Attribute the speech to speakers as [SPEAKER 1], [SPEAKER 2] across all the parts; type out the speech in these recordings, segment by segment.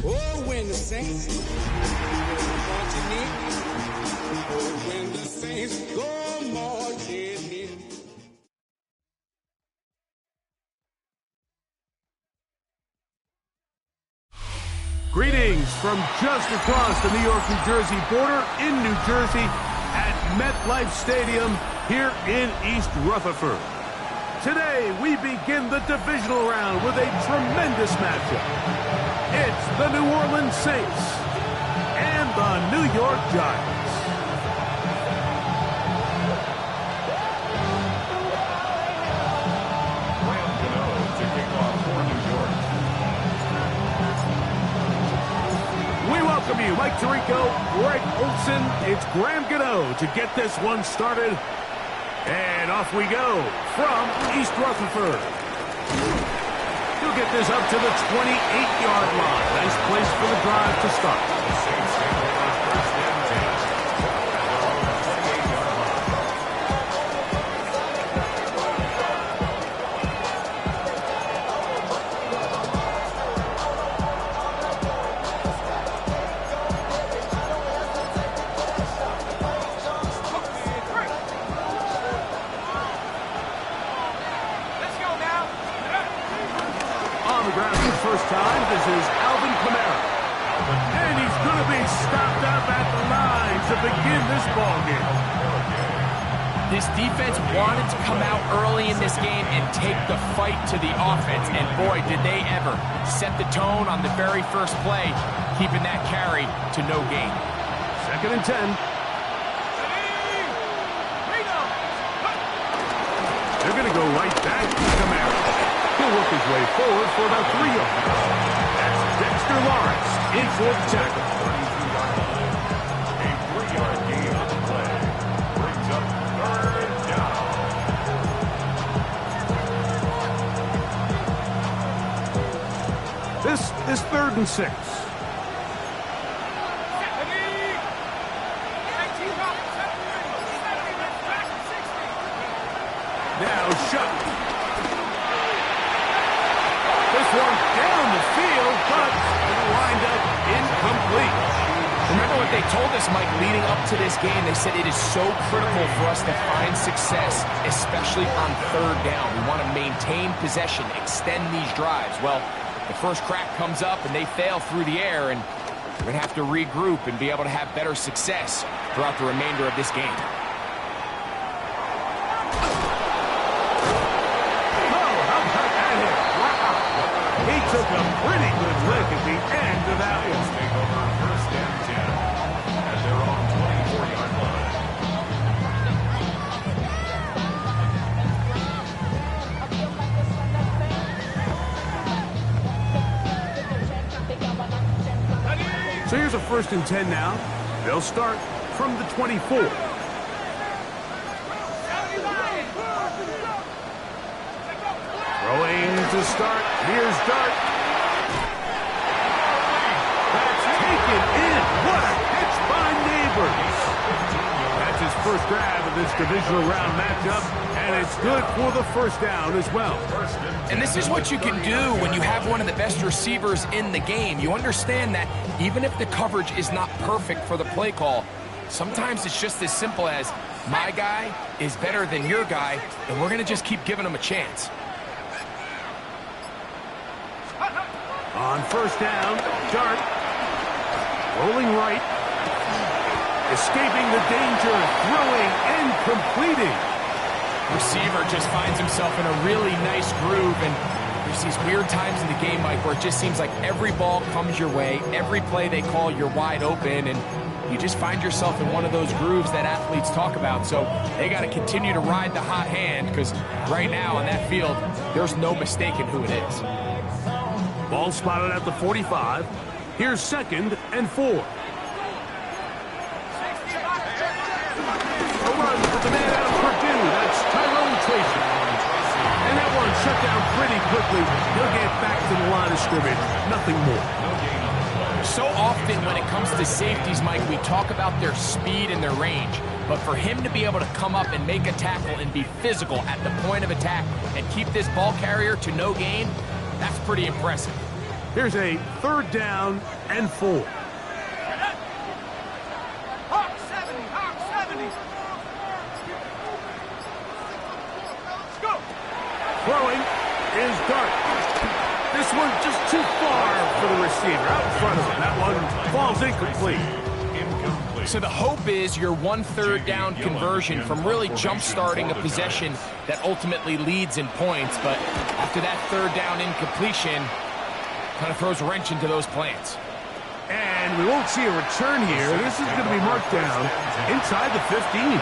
[SPEAKER 1] Oh, when the Saints marching in. Oh, when the Saints go marching in.
[SPEAKER 2] Greetings from just across the New York-New Jersey border in New Jersey at MetLife Stadium here in East Rutherford. Today, we begin the divisional round with a tremendous matchup. It's the New Orleans Saints and the New York Giants. We welcome you, Mike Tirico, Greg Olson. It's Graham Gano to get this one started. And off we go from East Rutherford. He'll get this up to the 28-yard line. Nice place for the drive to start. First time, this is Alvin Kamara. And he's going to be stopped up at the line to begin this ballgame.
[SPEAKER 3] This defense wanted to come out early in this game and take the fight to the offense. And boy, did they ever set the tone on the very first play, keeping that carry to no gain.
[SPEAKER 2] 2nd and 10. They're going to go right back to Kamara. He'll work his way forward for about 3 yards. That's Dexter Lawrence in for the tackle.
[SPEAKER 4] A 3-yard gain on the play. Brings up 3rd down.
[SPEAKER 2] This 3rd and 6. Now shut. One down the field, but wind up incomplete.
[SPEAKER 3] Remember what they told us, Mike, leading up to this game? They said it is so critical for us to find success, especially on 3rd down. We want to maintain possession, extend these drives. Well, the first crack comes up and they fail through the air, and we're going to have to regroup and be able to have better success throughout the remainder of this game.
[SPEAKER 2] He took a pretty good lick at the end of that one.
[SPEAKER 4] Take over 1st and 10 as they're on 24-yard
[SPEAKER 2] line. So here's a 1st and 10 now. They'll start from the 24. Throwing to start. Here's Dart. That's taken in. What a catch by Neighbors. That's his first grab of this divisional round matchup, and it's good for the 1st down as well.
[SPEAKER 3] And this is what you can do when you have one of the best receivers in the game. You understand that even if the coverage is not perfect for the play call, sometimes it's just as simple as my guy is better than your guy, and we're going to just keep giving him a chance.
[SPEAKER 2] On 1st down, Dart, rolling right, escaping the danger, throwing and completing.
[SPEAKER 3] Receiver just finds himself in a really nice groove, and there's these weird times in the game, Mike, where it just seems like every ball comes your way, every play they call, you're wide open, and you just find yourself in one of those grooves that athletes talk about. So they got to continue to ride the hot hand, because right now on that field, there's no mistaking who it is.
[SPEAKER 2] Ball spotted at the 45. Here's 2nd and 4. with the man out of Purdue. That's Tyrone Tracy. And that one shut down pretty quickly. He'll get back to the line of scrimmage. Nothing more.
[SPEAKER 3] So often when it comes to safeties, Mike, we talk about their speed and their range. But for him to be able to come up and make a tackle and be physical at the point of attack and keep this ball carrier to no gain, that's pretty impressive.
[SPEAKER 2] Here's a 3rd down and 4.
[SPEAKER 1] Hawk 70, Hawk 70. Let's go.
[SPEAKER 2] Throwing is Dart. This one just too far for the receiver. Out in front of him. That one falls incomplete.
[SPEAKER 3] So the hope is your 1 3rd down conversion from really jump-starting a possession that ultimately leads in points. But after that 3rd down incompletion, kind of throws a wrench into those plans.
[SPEAKER 2] And we won't see a return here. This is going to be marked down inside the 15.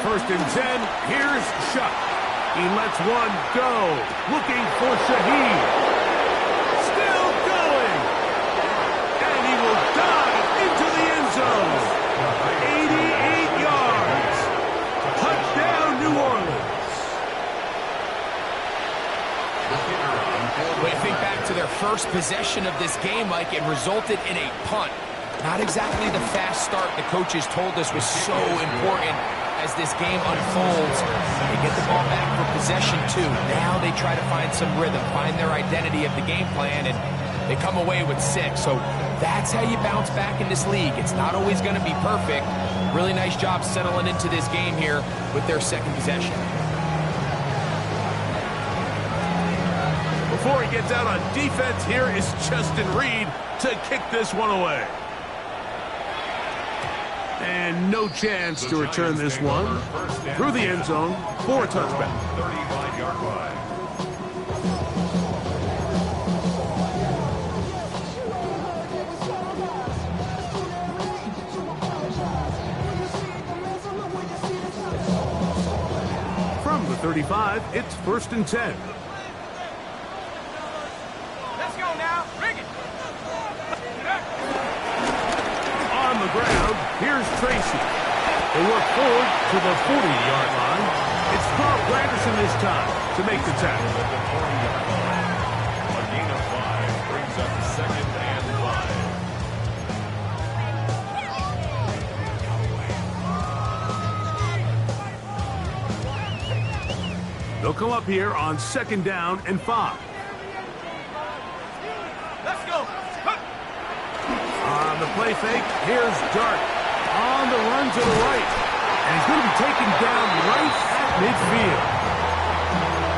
[SPEAKER 2] First and 10, here's Shuck. He lets one go, looking for Shaheed. Still going. And he will dive into the end zone. 88 yards. Touchdown, New Orleans.
[SPEAKER 3] When you think back to their first possession of this game, Mike, it resulted in a punt. Not exactly the fast start the coaches told us was so important. As this game unfolds, they get the ball back for possession 2. Now they try to find some rhythm, find their identity of the game plan, and they come away with 6. So that's how you bounce back in this league. It's not always going to be perfect. Really nice job settling into this game here with their 2nd possession.
[SPEAKER 2] Before he gets out on defense, here is Justin Reed to kick this one away. And no chance to return this one through the end zone for a touchback.
[SPEAKER 4] 35-yard line.
[SPEAKER 2] From the 35, it's 1st and 10.
[SPEAKER 1] Let's go now. Bring it.
[SPEAKER 2] On the ground, here's Tracy. They work forward to the 40-yard line. It's Carl Granderson this time to make the tackle.
[SPEAKER 4] A gain of 5 brings up 2nd and 5.
[SPEAKER 2] They'll come up here on 2nd down and 5.
[SPEAKER 1] Let's go.
[SPEAKER 2] On the play fake, here's Dart. On the run to the right. And he's going to be taken down right at midfield.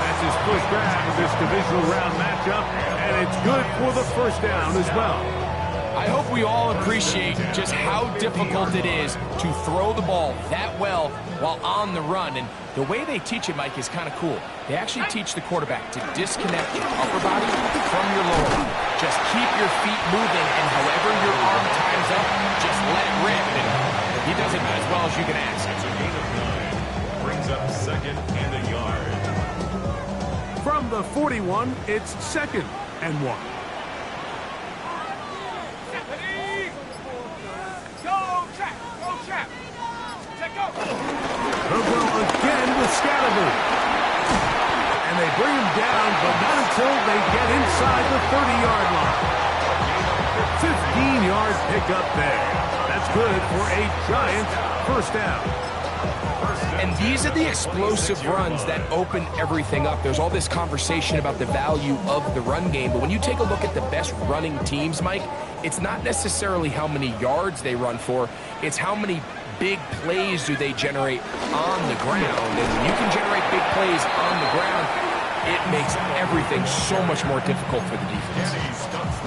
[SPEAKER 2] That's his first grab of this divisional round matchup, and it's good for the 1st down as well.
[SPEAKER 3] I hope we all appreciate just how difficult it is to throw the ball that well while on the run. And the way they teach it, Mike, is kind of cool. They actually teach the quarterback to disconnect your upper body from your lower body. Just keep your feet moving, and however your arm times up, just let it rip. And he does it as well as you can ask.
[SPEAKER 4] It's a gain of 9. Brings up 2nd and a yard.
[SPEAKER 2] From the 41, it's 2nd and 1. They'll go again with Scatterby. And they bring him down, but not until they get inside the 30-yard line. 15-yard pickup there. That's good for a giant 1st down.
[SPEAKER 3] And these are the explosive runs that open everything up. There's all this conversation about the value of the run game, but when you take a look at the best running teams, Mike, it's not necessarily how many yards they run for, it's how many big plays do they generate on the ground. And when you can generate big plays on the ground, it makes everything so much more difficult for the defense.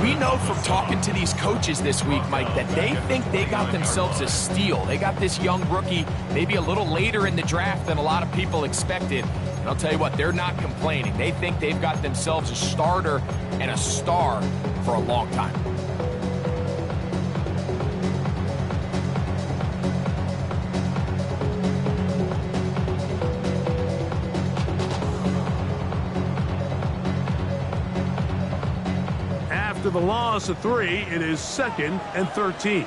[SPEAKER 3] We know from talking to these coaches this week, Mike, that they think they got themselves a steal. They got this young rookie maybe a little later in the draft than a lot of people expected. And I'll tell you what, they're not complaining. They think they've got themselves a starter and a star for a long time.
[SPEAKER 2] After the loss of 3, it is 2nd and 13.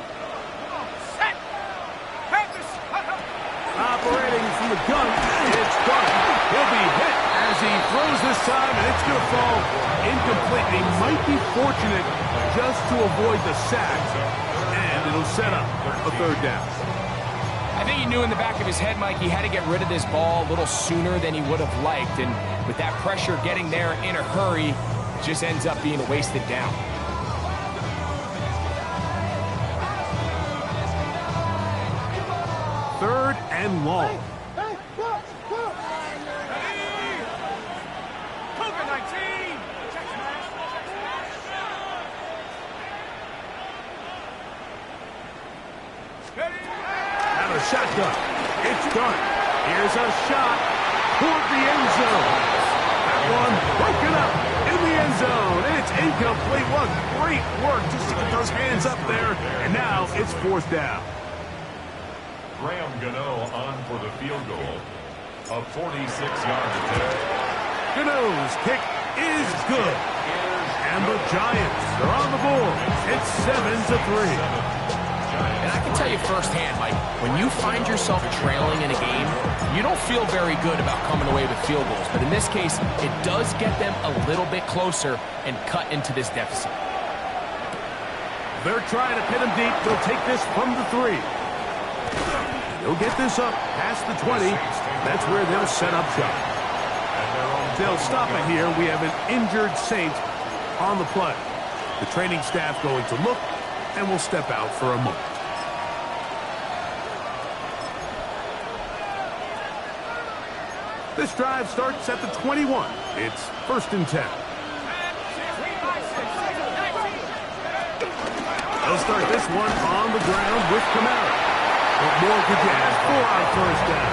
[SPEAKER 2] Operating from the gun, it's done. He'll be hit as he throws this time, and it's going to fall incomplete. He might be fortunate just to avoid the sack, and it'll set up a 3rd down.
[SPEAKER 3] I think he knew in the back of his head, Mike, he had to get rid of this ball a little sooner than he would have liked, and with that pressure getting there in a hurry, it just ends up being a wasted down.
[SPEAKER 2] Third and long. Out of shotgun. It's done. Here's a shot toward the end zone. That one broken up in the end zone. And it's incomplete. What great work just to get those hands up there. And now it's 4th down.
[SPEAKER 4] Graham Gano on for the field goal. A 46-yard attempt.
[SPEAKER 2] Gano's kick is good. And the Giants are on the board. It's 7-3.
[SPEAKER 3] And I can tell you firsthand, Mike, when you find yourself trailing in a game, you don't feel very good about coming away with field goals. But in this case, it does get them a little bit closer and cut into this deficit.
[SPEAKER 2] They're trying to pin him deep. They'll take this from the 3. They'll get this up past the 20. That's where they'll set up shop. They'll stop it here. We have an injured Saint on the play. The training staff going to look, and we'll step out for a moment. This drive starts at the 21. It's 1st and 10. They'll start this one on the ground with Kamara. What more could you ask for on 1st down?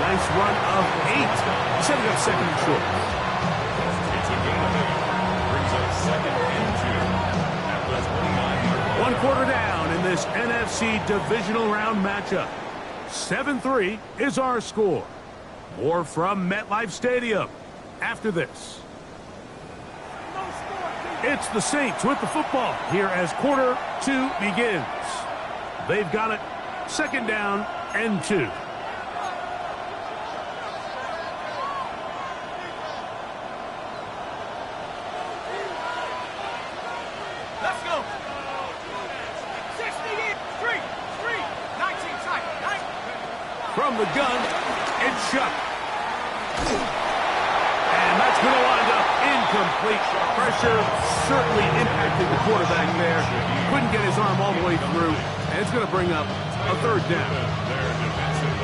[SPEAKER 2] Nice run of 8. Setting up 2nd and short.
[SPEAKER 4] It's a gain of 8. Brings up 2nd and 2. At the 29-yard line.
[SPEAKER 2] 1 quarter down in this NFC Divisional round matchup. 7-3 is our score. More from MetLife Stadium after this. It's the Saints with the football here as quarter 2 begins. They've got it 2nd down and 2.
[SPEAKER 1] Let's go. 63, 19 tight.
[SPEAKER 2] From the gun, it's shut. And that's going to wind up incomplete. Pressure certainly impacted the quarterback there. Couldn't get his arm all the way through. And it's going to bring up a 3rd down.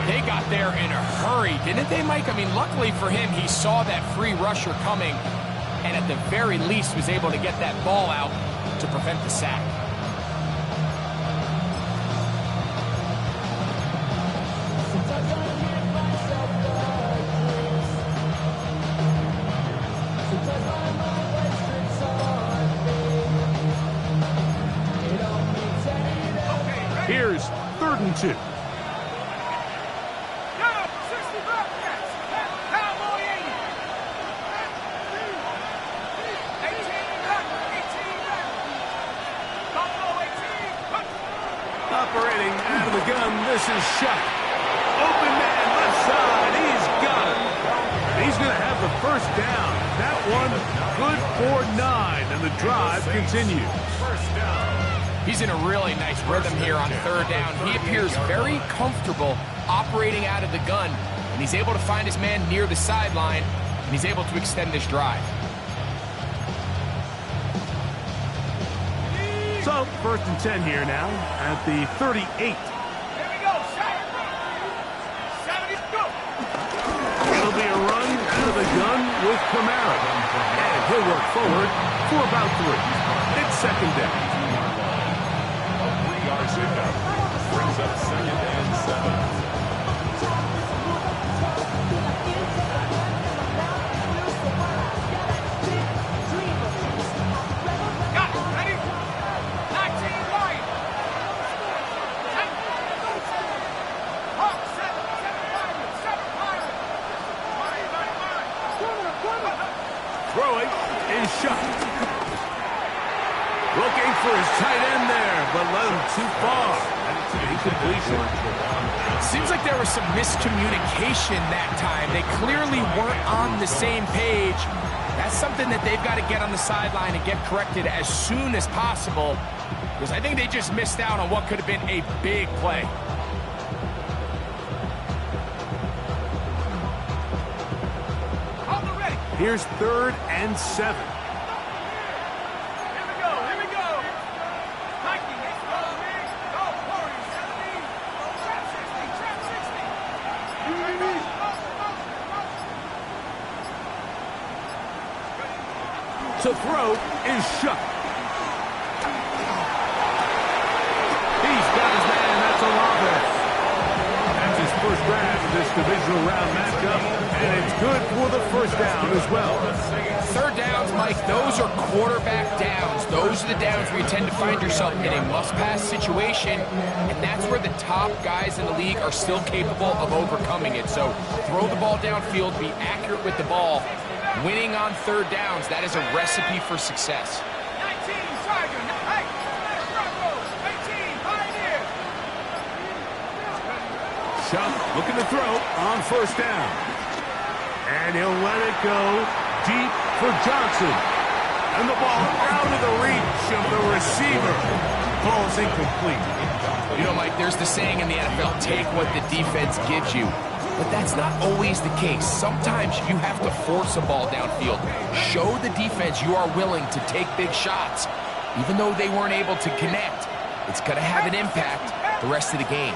[SPEAKER 3] They got there in a hurry, didn't they, Mike? I mean, luckily for him, he saw that free rusher coming and at the very least was able to get that ball out to prevent the sack.
[SPEAKER 2] Here's 3rd and 2. Operating out of the gun, this is shut. Open man, left side, he's got it. He's going to have the 1st down. That one good for 9, and the drive continues.
[SPEAKER 3] He's in a really nice rhythm here on 3rd down. He appears very comfortable operating out of the gun, and he's able to find his man near the sideline, and he's able to extend this drive.
[SPEAKER 2] So, 1st and 10 here now at the 38.
[SPEAKER 1] Here we go, 70, go.
[SPEAKER 2] It'll be a run out of the gun with Kamara. And he'll work forward for about 3. It's 2nd down.
[SPEAKER 4] A 3-yard pickup brings up 2nd and 7.
[SPEAKER 2] Throwing is Shuck. Looking for his tight end there, but led him too far. And it's an incompletion.
[SPEAKER 3] Seems like there was some miscommunication that time. They clearly weren't on the same page. That's something that they've got to get on the sideline and get corrected as soon as possible, because I think they just missed out on what could have been a big play.
[SPEAKER 2] Here's 3rd and 7.
[SPEAKER 3] Here we go, here we go. Mikey, let's go, big. Go, Warriors, 17. Trap 60, trap 60.
[SPEAKER 2] To throw is Shuck. He's got his man, that's Olave. That's his first grab of this divisional round matchup, and it's good for the first down as well.
[SPEAKER 3] 3rd downs, Mike, those are quarterback downs. Those are the downs where you tend to find yourself in a must-pass situation, and that's where the top guys in the league are still capable of overcoming it. So throw the ball downfield, be accurate with the ball. Winning on 3rd downs, that is a recipe for success. 19, Tiger. Hey, Broncos. 18, Pioneer.
[SPEAKER 2] Shuck looking to throw on 1st down. And he'll let it go deep for Johnson. And the ball out of the reach of the receiver. Ball's incomplete.
[SPEAKER 3] You know, Mike, there's the saying in the NFL, take what the defense gives you. But that's not always the case. Sometimes you have to force a ball downfield. Show the defense you are willing to take big shots. Even though they weren't able to connect, it's going to have an impact the rest of the game.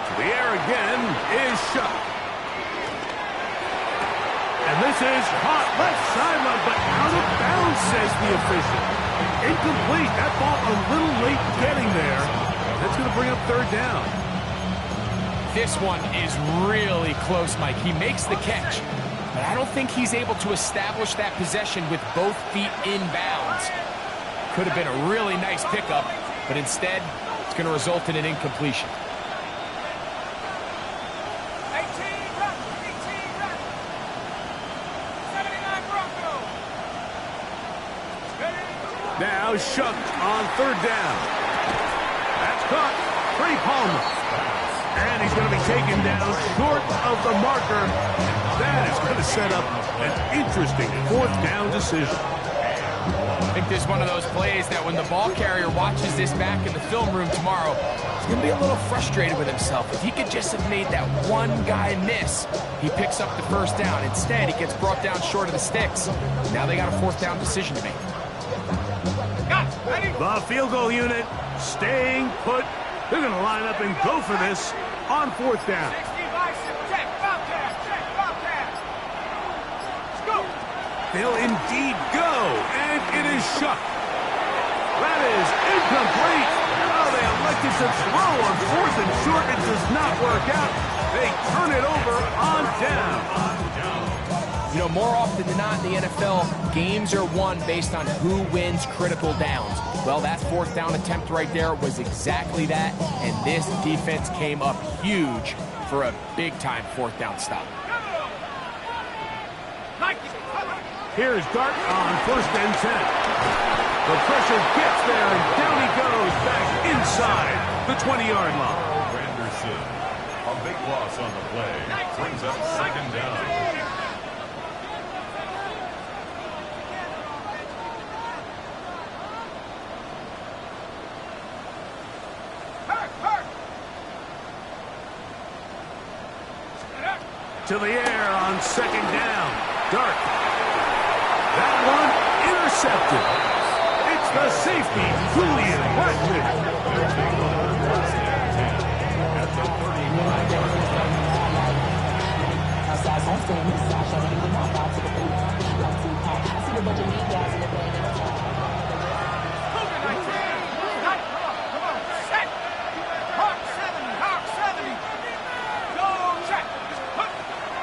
[SPEAKER 2] To the air again is Shuck. And this is hot left sideline, but out of bounds, says the official. Incomplete. That ball a little late getting there. That's going to bring up 3rd down.
[SPEAKER 3] This one is really close, Mike. He makes the catch, but I don't think he's able to establish that possession with both feet in bounds. Could have been a really nice pickup, but instead, it's going to result in an incompletion.
[SPEAKER 2] Now Shuck on 3rd down. That's caught. Trey Palmer. And he's going to be taken down short of the marker. That is going to set up an interesting 4th down decision.
[SPEAKER 3] I think this is one of those plays that when the ball carrier watches this back in the film room tomorrow, he's going to be a little frustrated with himself. If he could just have made that one guy miss, he picks up the 1st down. Instead, he gets brought down short of the sticks. Now they got a 4th down decision to make.
[SPEAKER 2] The field goal unit staying put. They're going to line up and go for this on 4th down. They'll indeed go, and it is Shuck. That is incomplete. Oh, they elected to throw on 4th and short. It does not work out. They turn it over on down.
[SPEAKER 3] You know, more often than not in the NFL, games are won based on who wins critical downs. Well, that 4th down attempt right there was exactly that, and this defense came up huge for a big-time 4th down stop.
[SPEAKER 2] Here's Dart on 1st and 10. The pressure gets there, and down he goes back inside the 20-yard line.
[SPEAKER 4] Anderson, a big loss on the play, brings up 2nd down.
[SPEAKER 2] To the air on 2nd down. Dart. That one intercepted. It's the safety, Julian Blackman.
[SPEAKER 4] At the 39-yard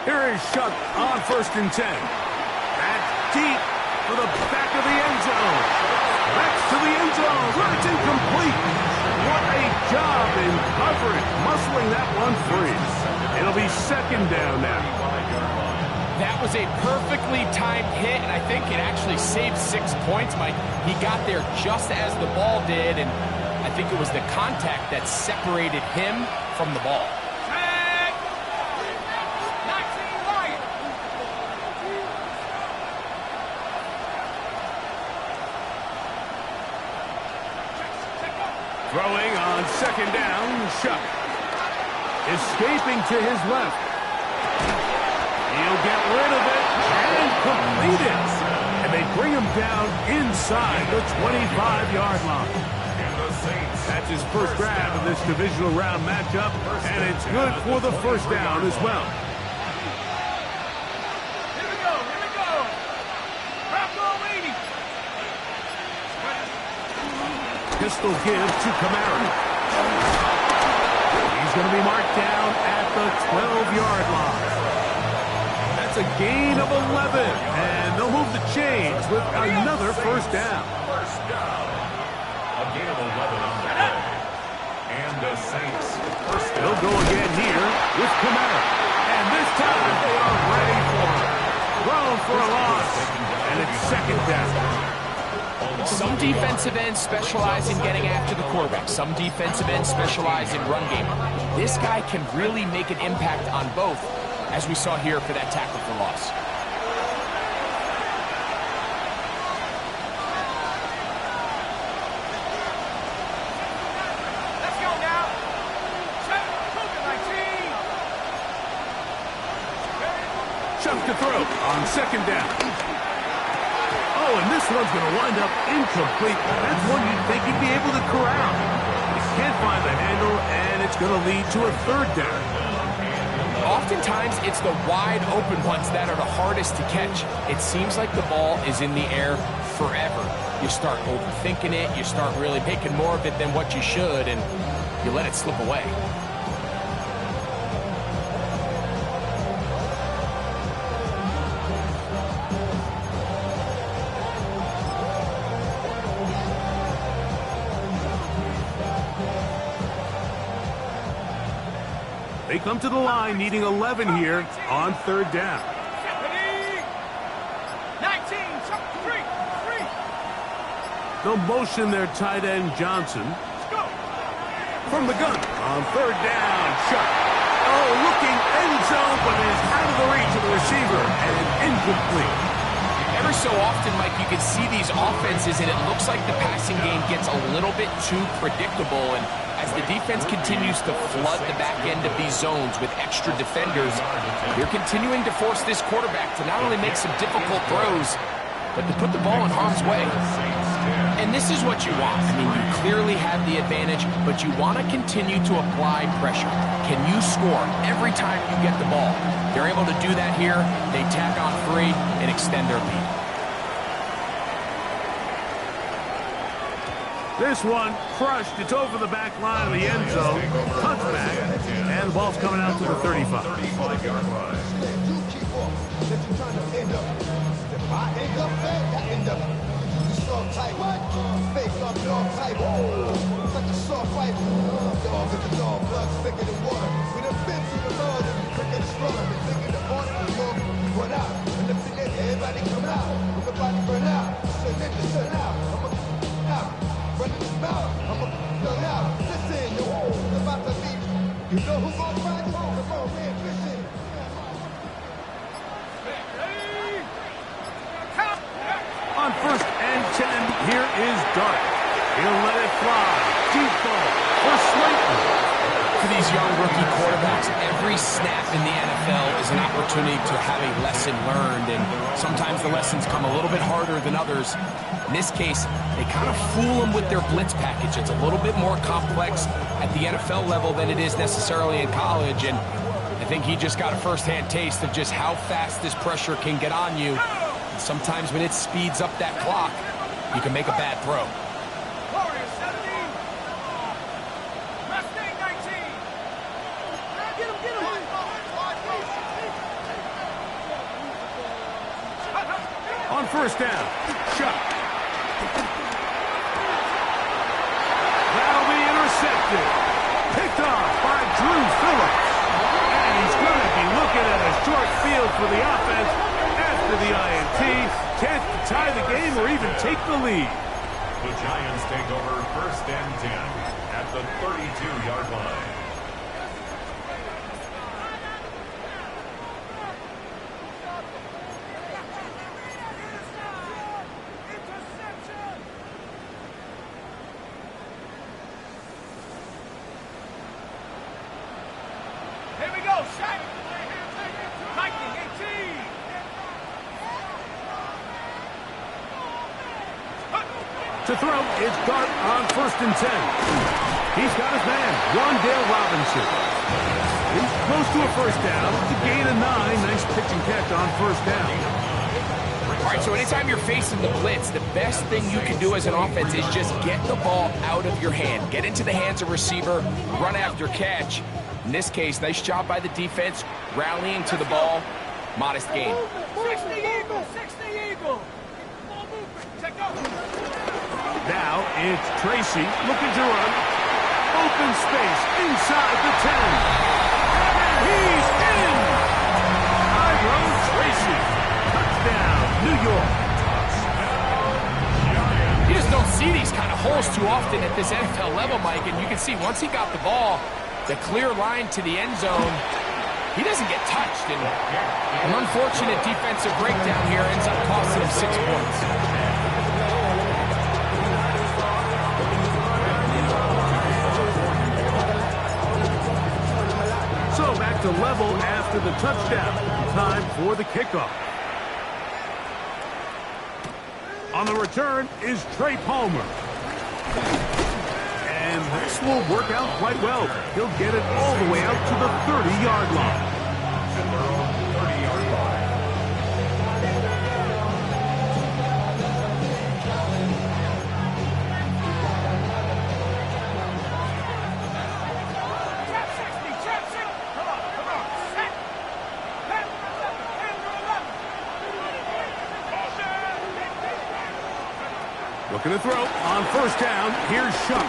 [SPEAKER 2] Here is Shuck on 1st and 10. That's deep for the back of the end zone. That's to the end zone, but it's incomplete. What a job in covering, muscling that one free. It'll be second down now.
[SPEAKER 3] That was a perfectly timed hit, and I think it actually saved 6 points, Mike. He got there just as the ball did, and I think it was the contact that separated him from the ball.
[SPEAKER 2] Throwing on second down, Shuck. Escaping to his left. He'll get rid of it and complete it. And they bring him down inside the 25-yard line. That's his first grab of this divisional round matchup, and it's good for the first down as well.
[SPEAKER 1] Here we go. Bravo 80.
[SPEAKER 2] Pistol give to Kamara. He's going to be marked down at the 12-yard line. That's a gain of 11, and they'll move the chains with another first down.
[SPEAKER 4] A gain of 11 on the play. And the Saints first down.
[SPEAKER 2] They'll go again here with Kamara. And this time they are ready for him. Thrown for a loss, and it's second down.
[SPEAKER 3] Some defensive ends specialize in getting after the quarterback. Some defensive ends specialize in run game. This guy can really make an impact on both, as we saw here for that tackle for loss.
[SPEAKER 1] Let's go now.
[SPEAKER 2] Chuck to throw on second down. Oh, and this one's going to wind up incomplete. That's one you'd think he'd be able to corral. He can't find the handle, and it's going to lead to a third down.
[SPEAKER 3] Oftentimes, it's the wide open ones that are the hardest to catch. It seems like the ball is in the air forever. You start overthinking it. You start really making more of it than what you should, and you let it slip away.
[SPEAKER 2] They come to the line needing 11 here on third down.
[SPEAKER 1] 19,
[SPEAKER 2] They'll motion their tight end Johnson. From the gun on third down, Chuck. Oh, looking end zone, but it is out of the reach of the receiver and incomplete.
[SPEAKER 3] Every so often, Mike, you can see these offenses, and it looks like the passing game gets a little bit too predictable. And as the defense continues to flood the back end of these zones with extra defenders, they're continuing to force this quarterback to not only make some difficult throws, but to put the ball in harm's way. And this is what you want. I mean, you clearly have the advantage, but you want to continue to apply pressure. Can you score every time you get the ball? They're able to do that here. They tack on 3 and extend their lead.
[SPEAKER 2] This one crushed. It's over the back line of the end zone. Touchback. And the ball's coming out to the 35.
[SPEAKER 4] 35-yard line.
[SPEAKER 5] You know who's gonna find you? Come on, man, fishing.
[SPEAKER 2] On first and 10, here is Dart. He'll let it fly. Deep ball for Slayton.
[SPEAKER 3] For these young rookie quarterbacks, every snap in the NFL is an opportunity to have a lesson learned, and sometimes the lessons come a little bit harder than others. In this case, they kind of fool them with their blitz package. It's a little bit more complex at the NFL level than it is necessarily in college, and I think he just got a first-hand taste of just how fast this pressure can get on you. And sometimes when it speeds up that clock, you can make a bad throw.
[SPEAKER 1] Warriors 17. Mustang 19. Get him.
[SPEAKER 2] On first down, Chuck. That'll be intercepted. for the offense after the INT. Chance to tie the game or even take the lead.
[SPEAKER 4] The Giants take over 1st and 10 at the 32-yard line.
[SPEAKER 3] Here we go, set. Lightning 18.
[SPEAKER 2] To throw, it's Dart on 1st and 10. He's got his man, Wandale Robinson. He's close to a first down. It's a gain of 9. Nice pitch and catch on 1st down.
[SPEAKER 3] All right, so anytime you're facing the blitz, the best thing you can do as an offense is just get the ball out of your hand. Get into the hands of receiver, run after catch. In this case, nice job by the defense, rallying to the ball. Modest gain.
[SPEAKER 5] 60 Eagle! 60 Eagle! Ball movement! Check out!
[SPEAKER 2] Now it's Tracy looking to run. Open space inside the 10. And he's in! Tyrone Tracy. Touchdown, New York.
[SPEAKER 3] You just don't see these kind of holes too often at this NFL level, Mike, and you can see once he got the ball, the clear line to the end zone, he doesn't get touched, and an unfortunate defensive breakdown here ends up costing him 6 points.
[SPEAKER 2] So back to level after the touchdown. Time for the kickoff. On the return is Trey Palmer. And this will work out quite well. He'll get it all the way out to the 30-yard line.
[SPEAKER 4] At their own 30-yard line.
[SPEAKER 5] Trap 60! Trap 60! Come on! Set! Left! Hand
[SPEAKER 2] Looking to throw on 1st down. Here's Shuck.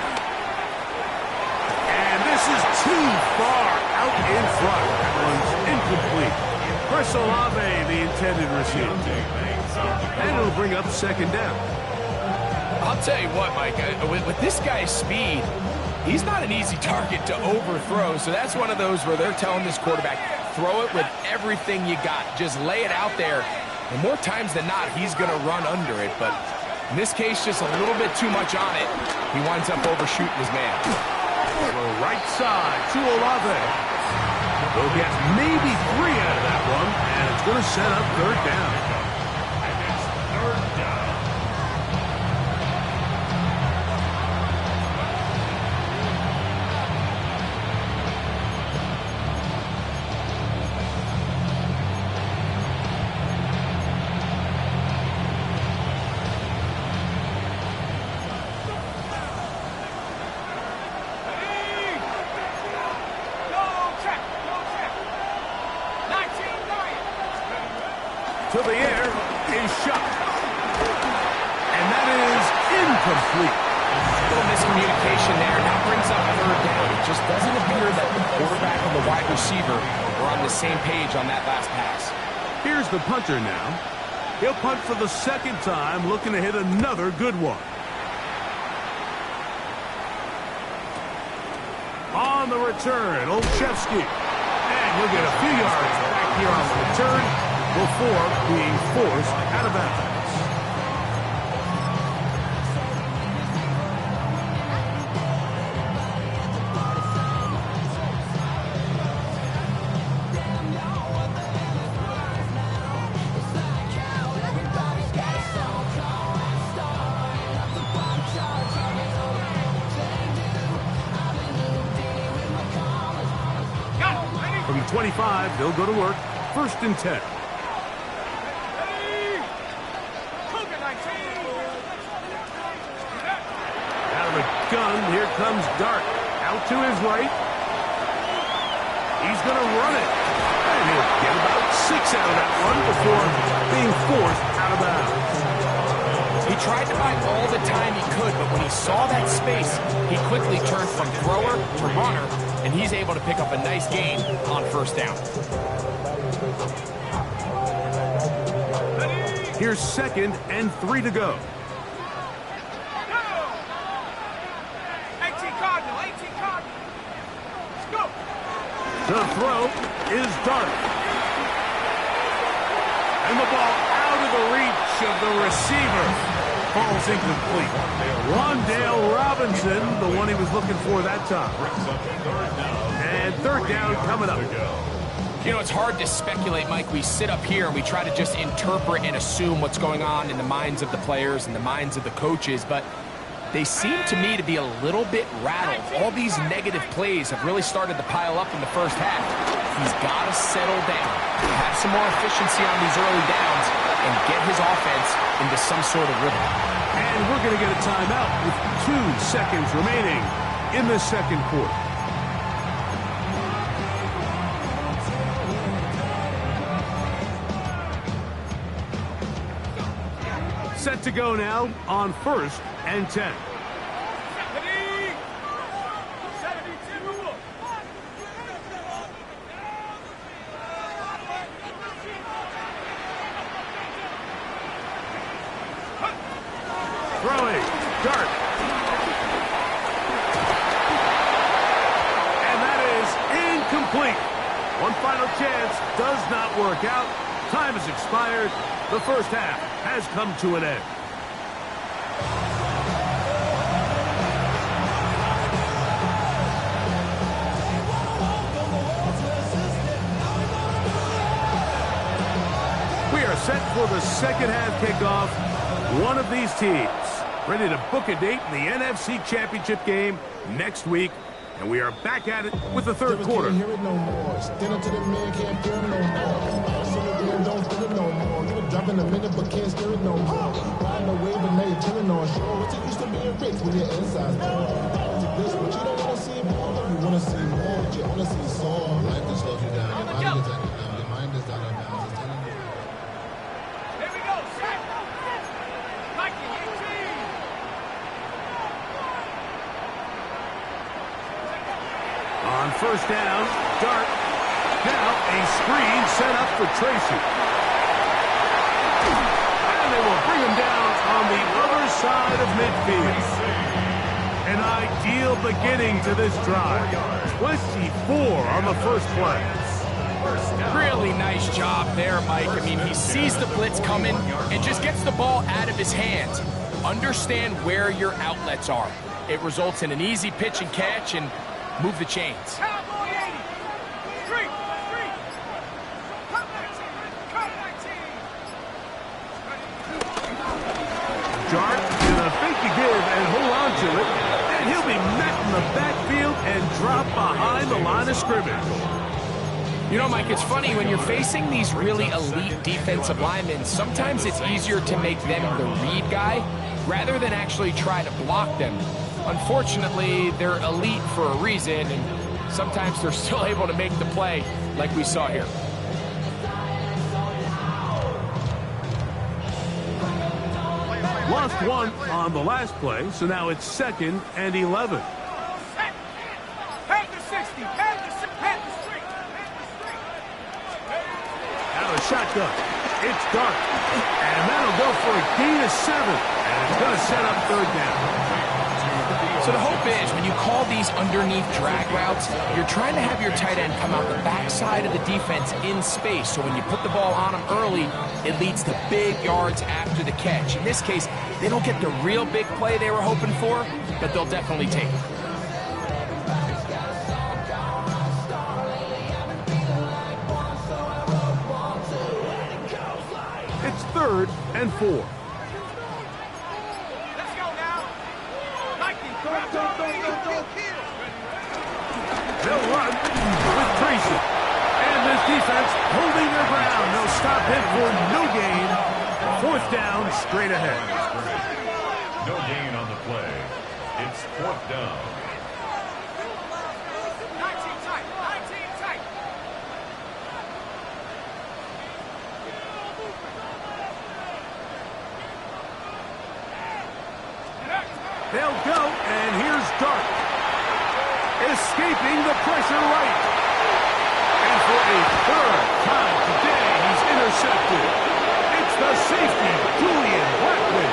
[SPEAKER 2] And this is too far out in front. That one's incomplete. Chris Olave, the intended receiver. And it'll bring up 2nd down.
[SPEAKER 3] I'll tell you what, Mike, with this guy's speed, he's not an easy target to overthrow, so that's one of those where they're telling this quarterback, throw it with everything you got. Just lay it out there. And more times than not, he's going to run under it, but in this case, just a little bit too much on it. He winds up overshooting his man.
[SPEAKER 2] The right side to Olave. They'll get maybe 3 out of that one, and it's going to set up 3rd down.
[SPEAKER 4] And it's 3rd down.
[SPEAKER 2] To the air is Shuck. And that is incomplete.
[SPEAKER 3] A little miscommunication there. Now brings up 3rd down. It just doesn't appear that the quarterback and the wide receiver were on the same page on that last pass.
[SPEAKER 2] Here's the punter now. He'll punt for the 2nd time, looking to hit another good one. On the return, Olszewski. And he'll get a few yards back here on the return before being forced out of bounds. From 25, they'll go to work. 1st and 10. Out of the gun, here comes Dart. Out to his right. He's going to run it. And he'll get about 6 out of that one before being forced out of bounds.
[SPEAKER 3] He tried to buy all the time he could, but when he saw that space, he quickly turned from thrower to runner, and he's able to pick up a nice gain on 1st down.
[SPEAKER 2] Here's 2nd and 3 to go.
[SPEAKER 5] 18 Cardinal, 18 Cardinal. Let's go.
[SPEAKER 2] The throw is Dart. And the ball out of the reach of the receiver. Falls incomplete. Wandale Robinson, the one he was looking for that time. And 3rd down coming up.
[SPEAKER 3] You know, it's hard to speculate, Mike. We sit up here and we try to just interpret and assume what's going on in the minds of the players and the minds of the coaches, but they seem to me to be a little bit rattled. All these negative plays have really started to pile up in the first half. He's got to settle down, have some more efficiency on these early downs, and get his offense into some sort of rhythm.
[SPEAKER 2] And we're going to get a timeout with 2 seconds remaining in the 2nd quarter. Set to go now on 1st and 10.
[SPEAKER 5] 72.
[SPEAKER 2] Throwing, Dart. And that is incomplete. One final chance does not work out. Time has expired. The first half has come to an end. We are set for the second half kickoff. One of these teams ready to book a date in the NFC Championship game next week. And we are back at it with the 3rd quarter.
[SPEAKER 6] Can't hear it no more. Stand up to the man, can't feel it no more. So the game don't feel it no more. You would drop in a minute, but can't steer it no more. Riding the wave, but now you're chilling on shore. What's it used to being rich when your inside's poor? This, but you don't want to see more. You want to see more, but you only see sore. Life just slows you down. Your body gets active down. Your mind is out of bounds. It's telling you.
[SPEAKER 5] Here we go. Set. Nike 18.
[SPEAKER 2] On 1st down, Dart. Now a screen set up for Tracy. And they will bring him down on the other side of midfield. An ideal beginning to this drive. 24 on the first play.
[SPEAKER 3] Really nice job there, Mike. I mean, he sees the blitz coming and just gets the ball out of his hands. Understand where your outlets are. It results in an easy pitch and catch and move the chains.
[SPEAKER 5] Cowboy 80. Street. Cut 19.
[SPEAKER 2] Dart gonna fake the give and hold on to it. And he'll be met in the backfield and dropped behind the line of scrimmage.
[SPEAKER 3] You know, Mike, it's funny, when you're facing these really elite defensive linemen, sometimes it's easier to make them the read guy rather than actually try to block them. Unfortunately, they're elite for a reason, and sometimes they're still able to make the play like we saw here.
[SPEAKER 2] Lost 1 on the last play, so now it's 2nd and 11.
[SPEAKER 5] Set. Head to 60. Head to street.
[SPEAKER 2] Out of shotgun. It's Dart. And that'll go for a gain of 7. And it's going to set up 3rd down.
[SPEAKER 3] So the hope is, when you call these underneath drag routes, you're trying to have your tight end come out the backside of the defense in space. So when you put the ball on him early, it leads to big yards after the catch. In this case, they don't get the real big play they were hoping for, but they'll definitely take it.
[SPEAKER 2] It's 3rd and 4.
[SPEAKER 5] Let's go now. Nike.
[SPEAKER 2] They'll run with Tracy. And this defense holding their ground. They'll stop him for no gain. 4th down, straight ahead.
[SPEAKER 4] No gain on the play. It's 4th down.
[SPEAKER 5] 19 tight. 19 tight.
[SPEAKER 2] They'll go, and here's Dart. Escaping the pressure right. And for a 3rd time today, he's intercepted. It's the safety, Julian Blackman.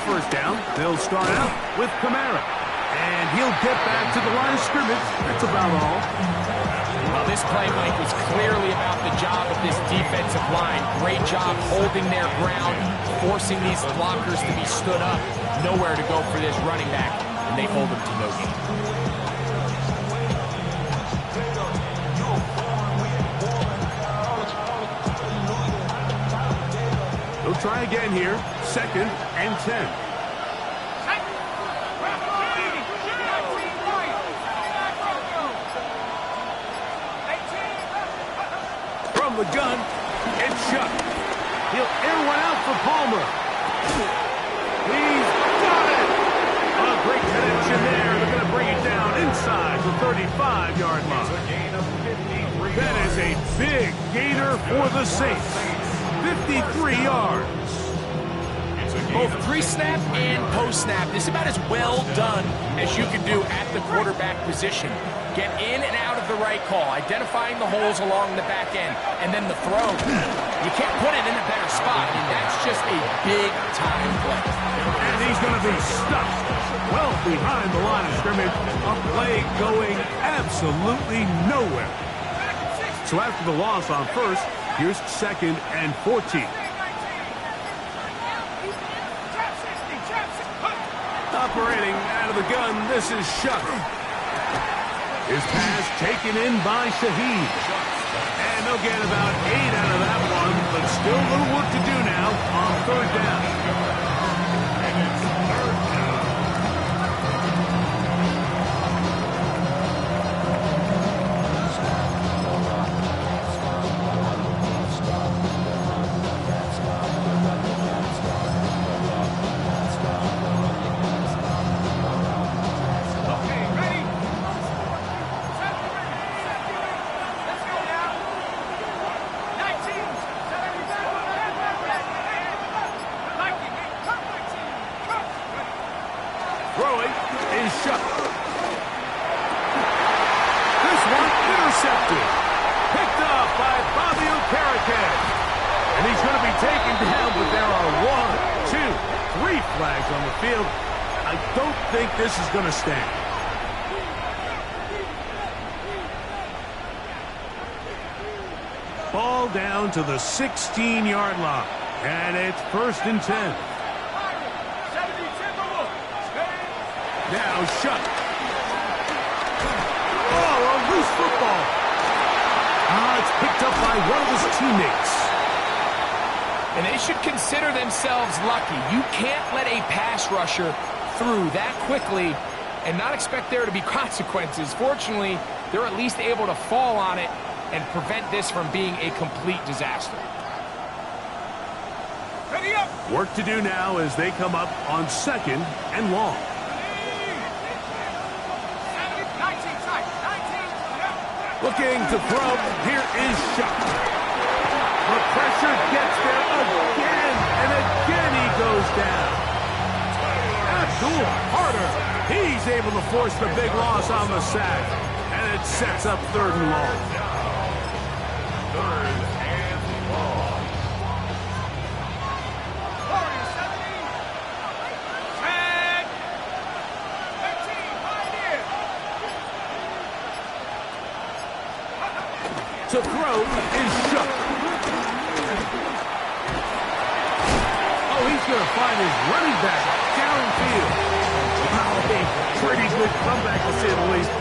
[SPEAKER 2] First down, they'll start out with Kamara. And he'll get back to the line of scrimmage. That's about all.
[SPEAKER 3] Well, this play, Mike, was clearly about the job of this defensive line. Great job holding their ground, forcing these blockers to be stood up. Nowhere to go for this running back, and they hold him to no gain.
[SPEAKER 2] They'll try again here. 2nd and 10. From the gun, it's Shuck. He'll air one out for Palmer. He's got it! A great connection there. They're going to bring it down inside the 35-yard line. That is a big gainer for the Saints. 53 yards.
[SPEAKER 3] Both pre-snap and post-snap. This is about as well done as you can do at the quarterback position. Get in and out of the right call, identifying the holes along the back end, and then the throw. You can't put it in a better spot. I mean, that's just a big-time play.
[SPEAKER 2] And he's going to be stuck well behind the line of scrimmage. A play going absolutely nowhere. So after the loss on first, here's 2nd and 14. Operating out of the gun, this is Shuck. His pass taken in by Shaheed. And they'll get about 8 out of that one, but still a little work to do now on 3rd down. Throwing is Shuck. This one intercepted. Picked up by Bobby Okereke. And he's going to be taken down, but there are 1, 2, 3 flags on the field. I don't think this is going to stand. Ball down to the 16-yard line. And it's 1st and 10. Now Shuck. Oh, a loose football. It's picked up by one of his teammates.
[SPEAKER 3] And they should consider themselves lucky. You can't let a pass rusher through that quickly and not expect there to be consequences. Fortunately, they're at least able to fall on it and prevent this from being a complete disaster.
[SPEAKER 5] Ready up!
[SPEAKER 2] Work to do now as they come up on 2nd and long.
[SPEAKER 5] 19 tight, 19.
[SPEAKER 2] Looking to throw. Here is Shuck. The pressure gets there again, and again he goes down. Abdul Carter. He's able to force the big loss on the sack, and it sets up 3rd and long.
[SPEAKER 4] 3rd and long.
[SPEAKER 5] 40, 70, 10.
[SPEAKER 2] To throw is Shuck. Oh, he's going to find his running back downfield. Wow, a pretty good comeback to say the least.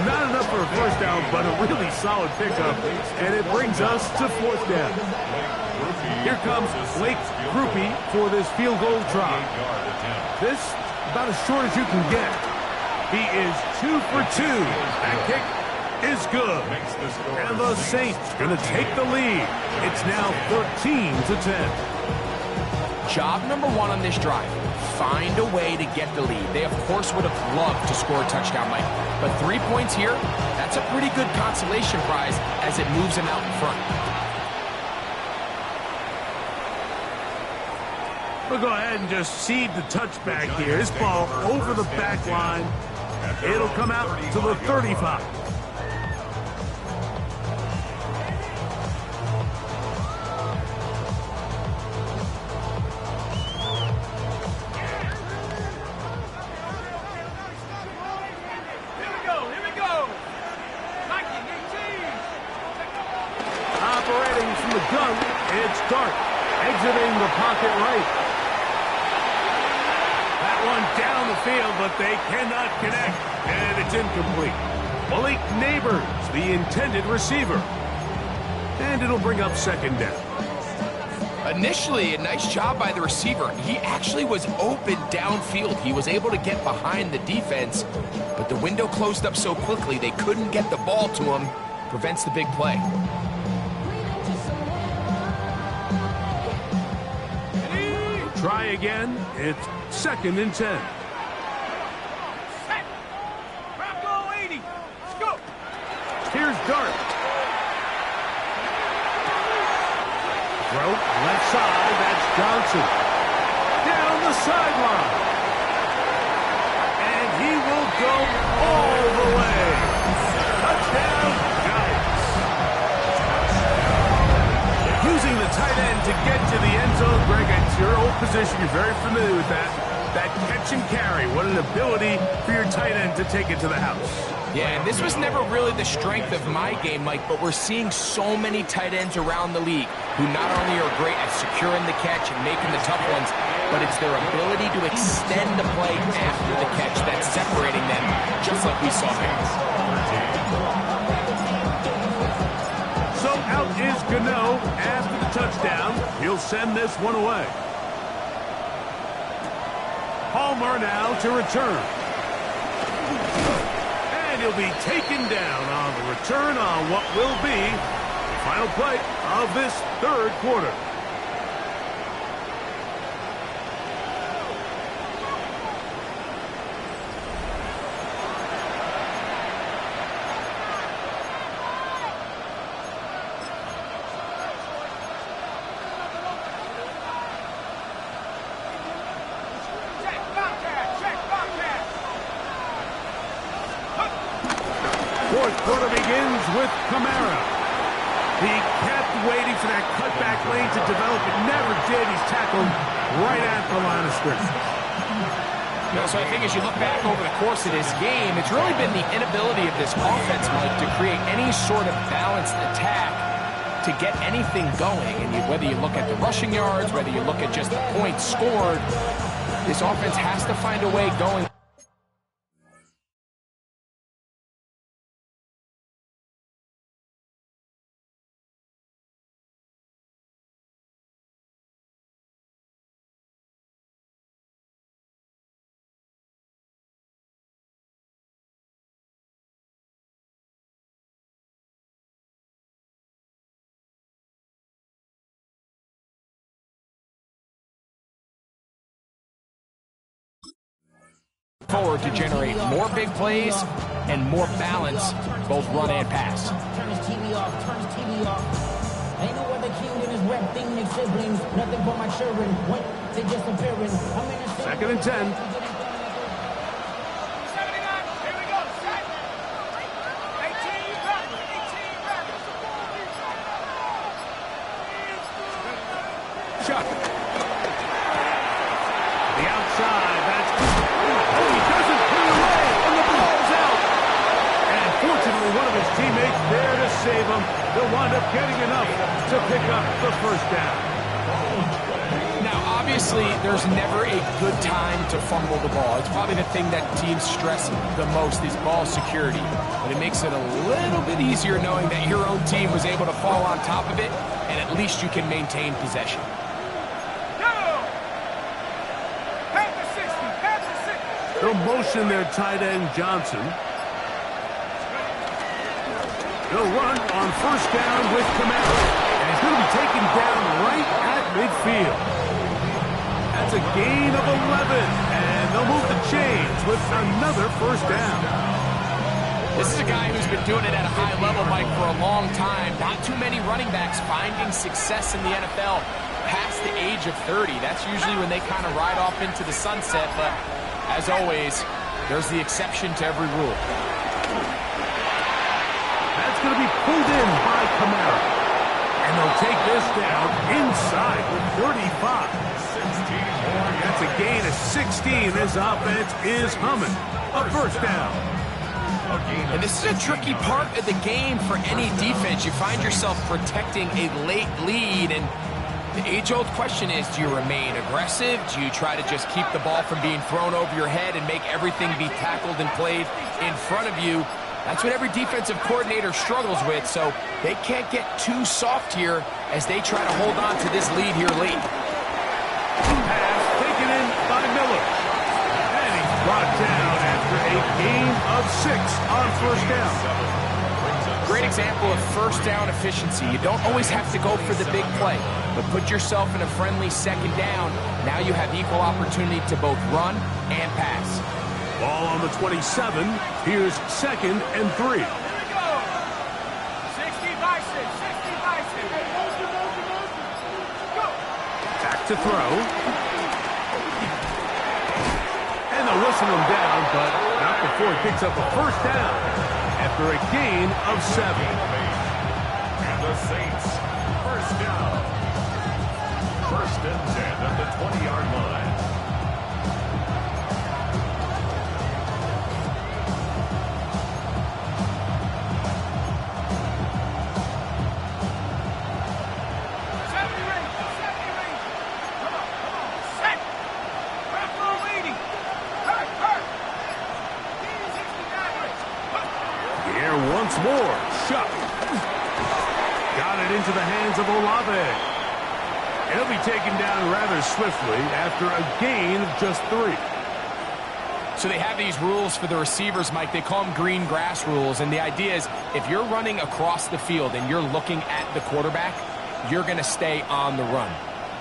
[SPEAKER 2] Not enough for a first down, but a really solid pickup. And it brings us to 4th down. Here comes Blake Grupe for this field goal try. This about as short as you can get. He is 2 for 2. That kick is good. And the Saints going to take the lead. It's now 13 to 10.
[SPEAKER 3] Job number 1 on this drive. find a way to get the lead. They, of course, would have loved to score a touchdown, Mike. But 3 points here, that's a pretty good consolation prize as it moves them out in front.
[SPEAKER 2] We'll go ahead and just cede the touchback here. This ball over the back line. It'll come out to the 35. Operating from the gun, it's Dart, exiting the pocket right. That one down the field, but they cannot connect, and it's incomplete. Malik Neighbors, the intended receiver. And it'll bring up second down.
[SPEAKER 3] Initially, a nice job by the receiver. He actually was open downfield. He was able to get behind the defense, but the window closed up so quickly they couldn't get the ball to him. Prevents the big play.
[SPEAKER 2] Try again. It's second and 10.
[SPEAKER 5] Set. Bravo 80. Let's go.
[SPEAKER 2] Here's Dart. Throw left side. That's Johnson. Down the sideline. And he will go all the way. Touchdown, Giants. Using the tight end to get to the end zone. Greg, it's your old position. You're very familiar with that. That catch and carry. What an ability for your tight end to take it to the house.
[SPEAKER 3] Yeah, and this was never really the strength of my game, Mike, but we're seeing so many tight ends around the league who not only are great at securing the catch and making the tough ones, but it's their ability to extend the play after the catch that's separating them, just like we saw here.
[SPEAKER 2] So out is Gano after the touchdown. He'll send this one away. Palmer now to return. And he'll be taken down on the return on what will be the final play of this third quarter. Fourth quarter begins with Kamara. He kept waiting for that cutback lane to develop. It never did. He's tackled right at the line of scrimmage.
[SPEAKER 3] So I think as you look back over the course of this game, it's really been the inability of this offense, Mike, to create any sort of balanced attack to get anything going. And whether you look at the rushing yards, whether you look at just the points scored, this offense has to find a way going. Forward to generate more big plays and more balance, both run and pass.
[SPEAKER 7] Turn his TV off, Ain't no other king than his rep thing, they siblings. Nothing but my children. What? They disappearing. I'm in a
[SPEAKER 2] Second and 10.
[SPEAKER 5] 79. Here we go. Set. 18 rappers. 18 rappers.
[SPEAKER 3] Chuck.
[SPEAKER 2] The outside. That's... Oh, he doesn't put it away, and the ball's out. And fortunately, one of his teammates there to save him. They'll wind up getting enough to pick up the first down.
[SPEAKER 3] Now, obviously, there's never a good time to fumble the ball. It's probably the thing that teams stress the most is ball security. But it makes it a little bit easier knowing that your own team was able to fall on top of it, and at least you can maintain possession.
[SPEAKER 2] They'll motion their tight end, Johnson. They'll run on first down with Kamara. And he's going to be taken down right at midfield. That's a gain of 11, and they'll move the chains with another first down.
[SPEAKER 3] This is a guy who's been doing it at a high level, Mike, for a long time. Not too many running backs finding success in the NFL past the age of 30. That's usually when they kind of ride off into the sunset, but as always, there's the exception to every rule.
[SPEAKER 2] That's going to be pulled in by Kamara. And they'll take this down inside with 35.
[SPEAKER 4] 16 more.
[SPEAKER 2] That's a gain of 16. This offense is humming. A first down.
[SPEAKER 3] And this is a tricky part of the game for any defense. You find yourself protecting a late lead, and the age-old question is, do you remain aggressive? Do you try to just keep the ball from being thrown over your head and make everything be tackled and played in front of you? That's what every defensive coordinator struggles with, so they can't get too soft here as they try to hold on to this lead here late.
[SPEAKER 2] Pass taken in by Miller. And he's brought down after a gain of 6 on first down.
[SPEAKER 3] Great example of first down efficiency. You don't always have to go for the big play, but put yourself in a friendly second down. Now you have equal opportunity to both run and pass.
[SPEAKER 2] Ball on the 27. Here's 2nd and 3.
[SPEAKER 5] Here we go. 60 by 6. 60 by 6. Go.
[SPEAKER 2] Back to throw. And they'll whistle him down, but not before he picks up a first down after a gain of 7.
[SPEAKER 4] And the Saints, first down. 1st and 10 at the 20-yard line.
[SPEAKER 2] Once more, shot. Got it into the hands of Olave. He'll be taken down rather swiftly after a gain of just 3.
[SPEAKER 3] So they have these rules for the receivers, Mike. They call them green grass rules, and the idea is if you're running across the field and you're looking at the quarterback, you're going to stay on the run.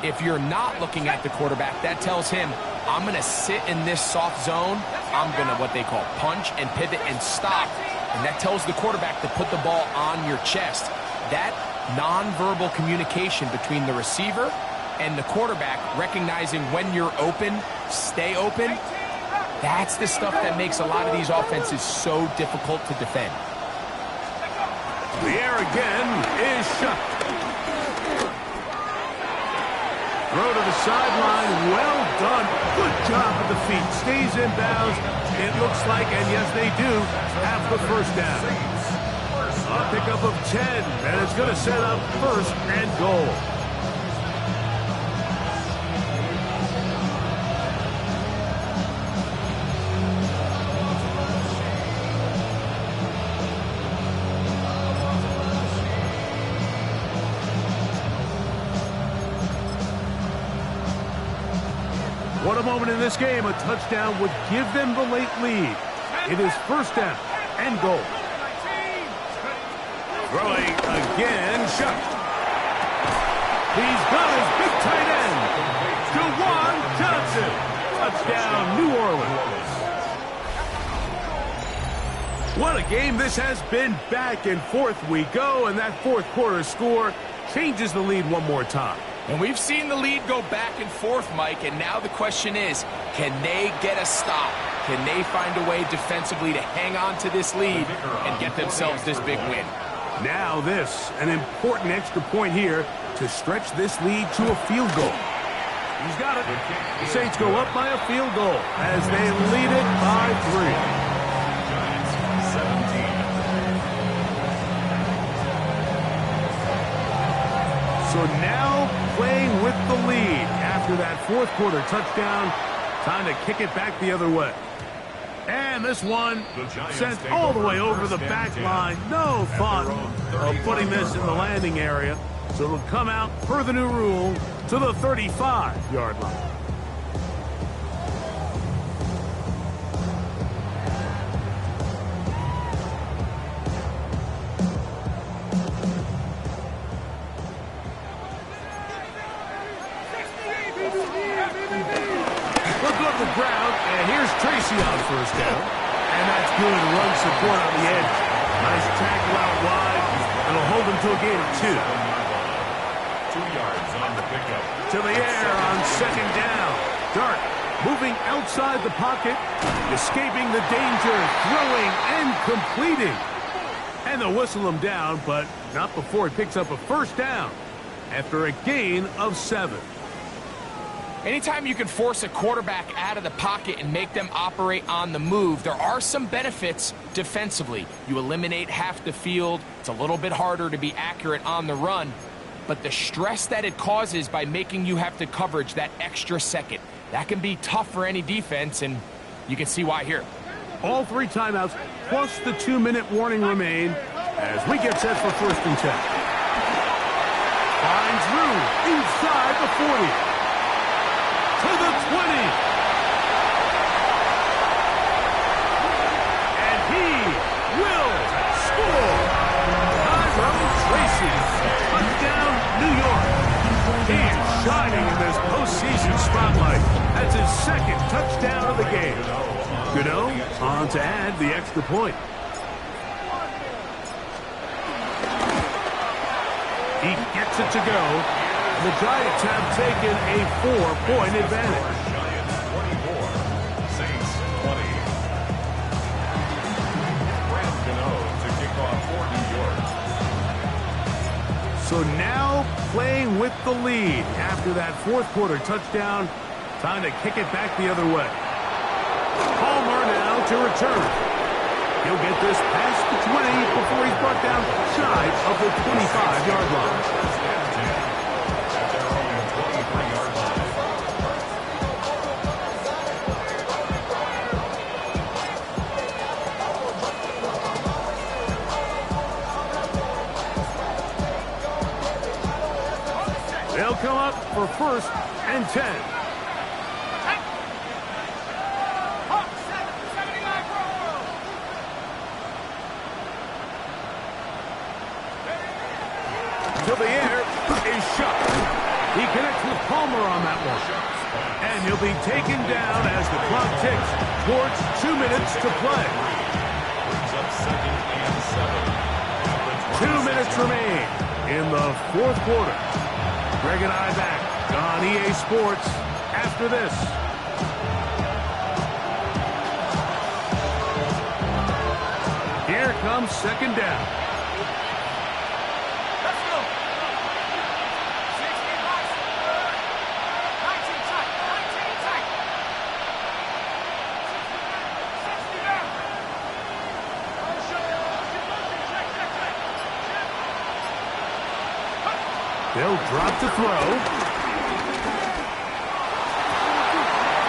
[SPEAKER 3] If you're not looking at the quarterback, that tells him, I'm going to sit in this soft zone. I'm going to, what they call, punch and pivot and stop. And that tells the quarterback to put the ball on your chest. That nonverbal communication between the receiver and the quarterback, recognizing when you're open, stay open, that's the stuff that makes a lot of these offenses so difficult to defend.
[SPEAKER 2] The air again is shut. Throw to the sideline. Well done. Good job with the feet. Stays in bounds. It looks like, and yes, they do, have the first down. A pickup of 10, and it's going to set up 1st and goal. What a moment in this game. A touchdown would give them the late lead. It is 1st down and goal. Throwing again, shot. He's got his big tight end, Juwan Johnson. Touchdown, New Orleans. What a game this has been. Back and forth we go, and that 4th quarter score changes the lead one more time.
[SPEAKER 3] And we've seen the lead go back and forth, Mike, and now the question is, can they get a stop? Can they find a way defensively to hang on to this lead and get themselves this big win?
[SPEAKER 2] Now this, an important extra point here to stretch this lead to a field goal. He's got it. The Saints go up by a field goal as they lead it by 3.
[SPEAKER 4] Giants, 17.
[SPEAKER 2] So now playing with the lead after that 4th quarter touchdown. Time to kick it back the other way. And this one sent all the way over the back line. No fun of putting this in the landing area. So it'll come out per the new rule to the 35-yard line. ground, and here's Tracy on first down. And that's good run support on the edge. Nice tackle out wide. It'll hold him to a gain of 2.
[SPEAKER 4] 2 yards on the pickup.
[SPEAKER 2] To the air on second down. Dart moving outside the pocket, escaping the danger, throwing and completing. And they'll whistle him down, but not before he picks up a first down after a gain of 7.
[SPEAKER 3] Anytime you can force a quarterback out of the pocket and make them operate on the move, there are some benefits defensively. You eliminate half the field. It's a little bit harder to be accurate on the run, but the stress that it causes by making you have to coverage that extra second, that can be tough for any defense, and you can see why here.
[SPEAKER 2] All 3 timeouts plus the 2-minute warning remain as we get set for first and 10. Finds room inside the 40. To the 20. And he will score. Tyrone Tracy. Touchdown, New York. He is shining in this postseason spotlight. That's his 2nd touchdown of the game. Gano on to add the extra point. He gets it to go. The Giants have taken a 4-point advantage.
[SPEAKER 4] Giants 24, Saints 20. Brad Gano to kick off for New York.
[SPEAKER 2] So now playing with the lead after that 4th quarter touchdown. Time to kick it back the other way. Palmer now to return. He'll get this past the 20 before he's brought down shy of the 25-yard line. They'll come up for first and 10. To the air is shot. He connects with Palmer on that one. And he'll be taken down as the clock ticks towards 2 minutes to play. 2 minutes remain in the 4th quarter. Greg and I back on EA Sports after this. Here comes second down. They'll drop to throw.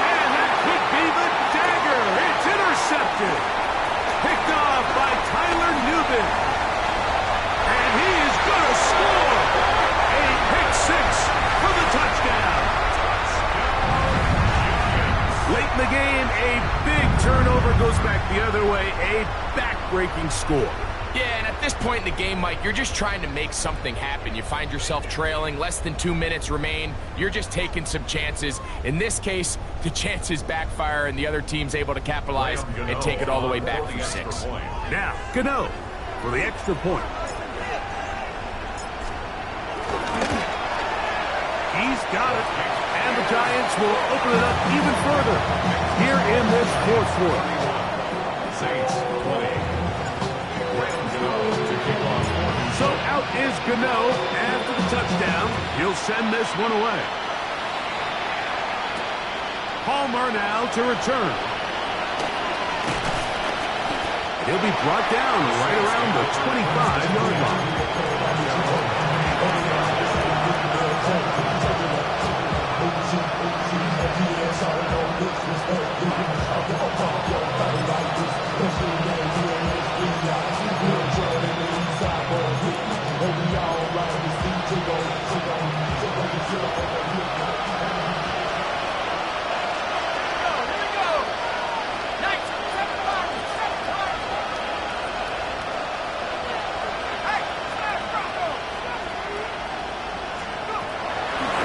[SPEAKER 2] And that could be the dagger. It's intercepted. Picked off by Tyler Newman. And he is going to score. A pick 6 for the touchdown. Late in the game, a big turnover goes back the other way. A back-breaking score.
[SPEAKER 3] Yeah, and at this point in the game, Mike, you're just trying to make something happen. You find yourself trailing, less than 2 minutes remain. You're just taking some chances. In this case, the chances backfire, and the other team's able to capitalize and take it all the way back for 6.
[SPEAKER 2] Now, Gano for the extra point. He's got it, and the Giants will open it up even further here in this 4th quarter.
[SPEAKER 4] Saints 20.
[SPEAKER 2] So out is Gano after the touchdown. He'll send this one away. Palmer now to return. He'll be brought down right around the 25-yard line.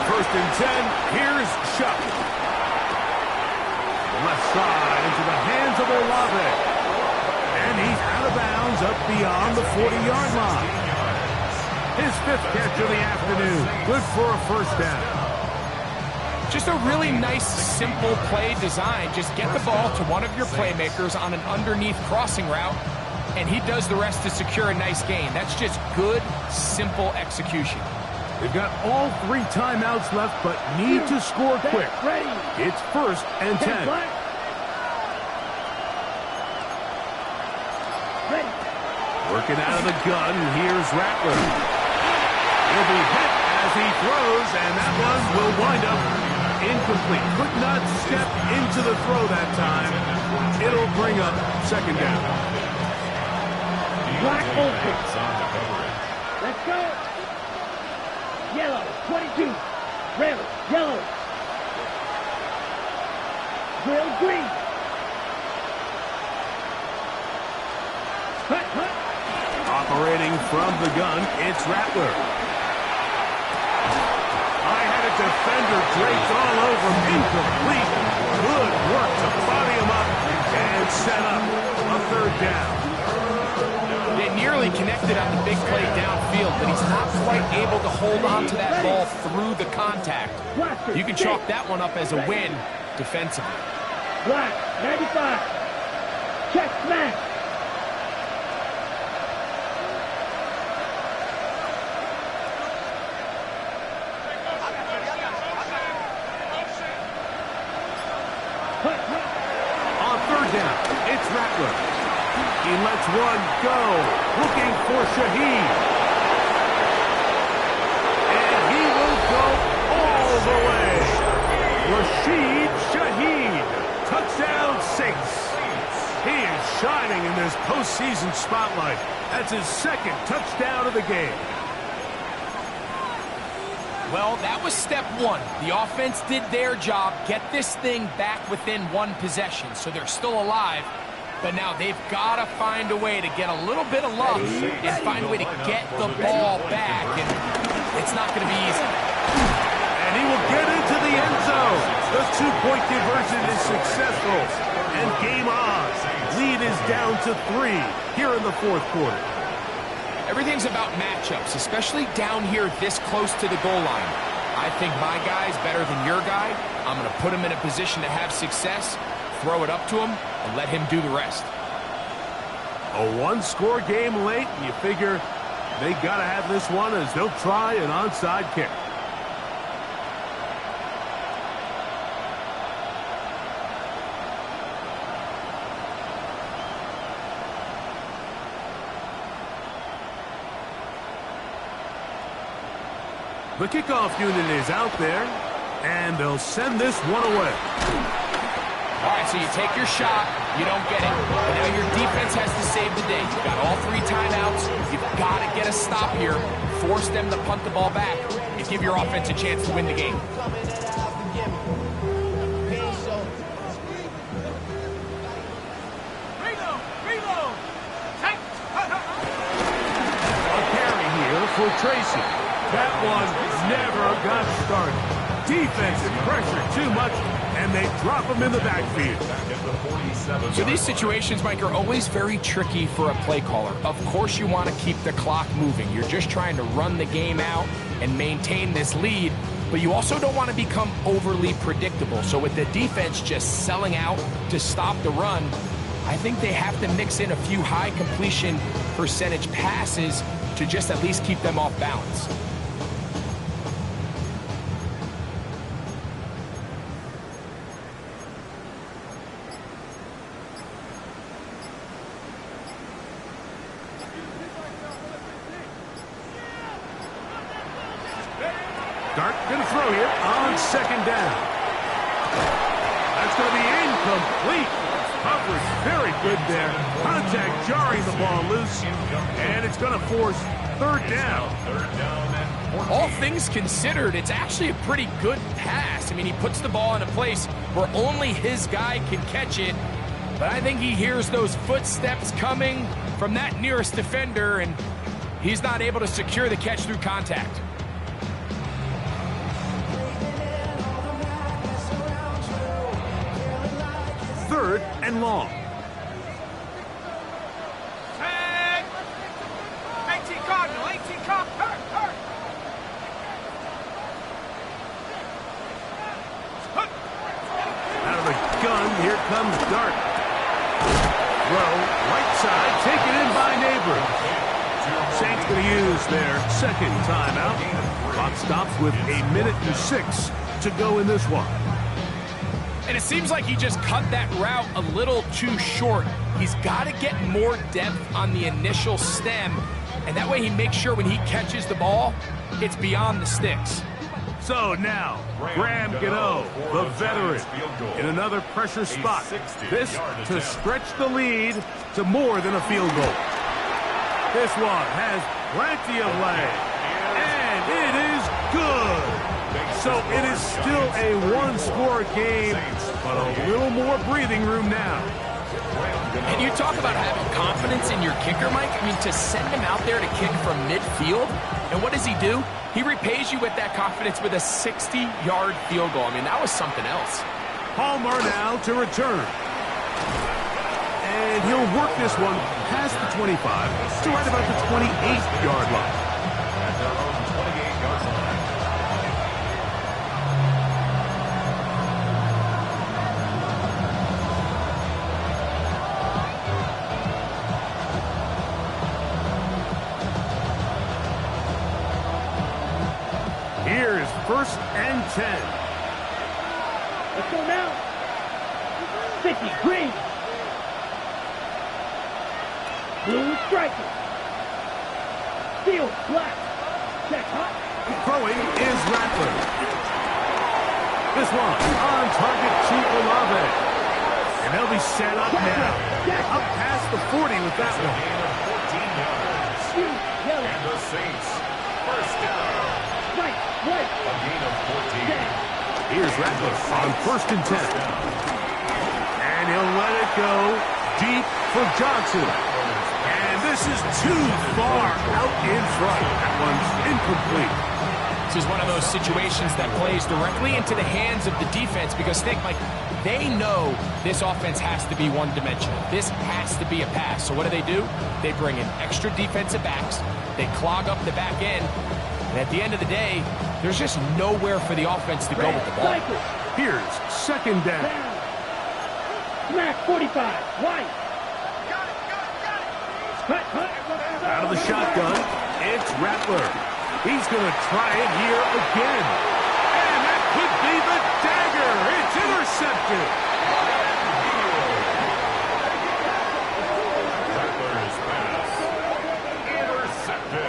[SPEAKER 2] First and 10, here's Shuck. outside into the hands of Olave. And he's out of bounds up beyond the 40-yard line. His 5th catch of the afternoon. Good for a first down.
[SPEAKER 3] Just a really nice, simple play design. Just get the ball to one of your playmakers on an underneath crossing route, and he does the rest to secure a nice gain. That's just good, simple execution.
[SPEAKER 2] They've got all 3 timeouts left, but need to score quick. It's 1st and 10. Working out of the gun, here's Rattler. He'll be hit as he throws, and that one will wind up incomplete. Could not step into the throw that time. It'll bring up 2nd down.
[SPEAKER 5] Black open. Let's go. Yellow, 22. Red, yellow. Grill, green. Hut, hut.
[SPEAKER 2] Operating from the gun, it's Rattler. I had a defender draped all over him. Incomplete. Good work to body him up and set up a 3rd down.
[SPEAKER 3] They nearly connected on the big play downfield, but he's not quite able to hold on to that ball through the contact. You can chalk that one up as a win defensively.
[SPEAKER 5] Black, 95. Check, smash.
[SPEAKER 2] On 3rd down, it's Rattler. He lets one go, looking for Shaheed. And he will go all the way. Rashid Shaheed, touchdown 6. He is shining in this postseason spotlight. That's his 2nd touchdown of the game.
[SPEAKER 3] Well, that was step 1. The offense did their job, get this thing back within 1 possession, so they're still alive. But now they've got to find a way to get a little bit of luck and find a way to get the ball back. And it's not going to be easy.
[SPEAKER 2] And he will get into the end zone. The 2-point conversion is successful. And game on. Lead is down to 3 here in the 4th quarter.
[SPEAKER 3] Everything's about matchups, especially down here this close to the goal line. I think my guy's better than your guy. I'm going to put him in a position to have success, throw it up to him, and let him do the rest.
[SPEAKER 2] A 1-score game late, and you figure they got to have this one as they'll try an onside kick. The kickoff unit is out there, and they'll send this one away.
[SPEAKER 3] All right, so you take your shot, you don't get it. But now your defense has to save the day. You've got all 3 timeouts. You've got to get a stop here, force them to punt the ball back, and give your offense a chance to win the game.
[SPEAKER 5] Reload. Take.
[SPEAKER 2] A carry here for Tracy. That one never got started. Defensive pressure too much, and they drop him in the backfield.
[SPEAKER 3] So these situations, Mike, are always very tricky for a play caller. Of course you want to keep the clock moving. You're just trying to run the game out and maintain this lead, but you also don't want to become overly predictable. So with the defense just selling out to stop the run, I think they have to mix in a few high completion percentage passes to just at least keep them off balance.
[SPEAKER 2] Dart going to throw here on 2nd down. That's going to be incomplete. Coverage very good there. Contact jarring the ball loose, and it's going to force 3rd down.
[SPEAKER 3] All things considered, it's actually a pretty good pass. I mean, he puts the ball in a place where only his guy can catch it, but I think he hears those footsteps coming from that nearest defender, and he's not able to secure the catch through contact.
[SPEAKER 2] 3rd and long.
[SPEAKER 5] Tag. 18 Cardinal, 18 Cardinal. Hurt.
[SPEAKER 2] Out of the gun, here comes Dart. Throw, right side, taken in by Neighbor. Saints going to use their 2nd timeout. Clock stops with 1:06 to go in this one.
[SPEAKER 3] And it seems like he just cut that route a little too short. He's got to get more depth on the initial stem, and that way he makes sure when he catches the ball, it's beyond the sticks.
[SPEAKER 2] So now, Graham Gano, the veteran, in another pressure spot. This to stretch the lead to more than a field goal. This one has plenty of leg, and it is good. So it is still a one-score game, but a little more breathing room now.
[SPEAKER 3] And you talk about having confidence in your kicker, Mike. I mean, to send him out there to kick from midfield, and what does he do? He repays you with that confidence with a 60-yard field goal. I mean, that was something else.
[SPEAKER 2] Palmer now to return. And he'll work this one past the 25 to right about the 28-yard line.
[SPEAKER 4] At their own 28-yard line.
[SPEAKER 2] Here's 1st and 10.
[SPEAKER 5] Let's go now. 50, green. Blue striker. Steel, black. Check, hot.
[SPEAKER 2] Throwing is Rattler. This one on target to Olave. And they'll be set up now. Up past the 40 with that
[SPEAKER 4] A
[SPEAKER 2] one.
[SPEAKER 4] gain of 14 yards.
[SPEAKER 5] Yellow.
[SPEAKER 4] And the Saints, 1st down.
[SPEAKER 5] Right, right.
[SPEAKER 4] A gain of 14.
[SPEAKER 2] Here's Rattler on 1st and 10. And he'll let it go deep for Johnson. And this is too far out in front. That one's incomplete.
[SPEAKER 3] This is one of those situations that plays directly into the hands of the defense because think, Mike, they know this offense has to be one-dimensional. This has to be a pass. So what do? They bring in extra defensive backs. They clog up the back end. And at the end of the day, there's just nowhere for the offense to go with the ball.
[SPEAKER 2] Here's 2nd down.
[SPEAKER 5] Smack 45. White.
[SPEAKER 2] Out of the shotgun, it's Rattler. He's going to try it here again. And that could be the dagger. It's intercepted.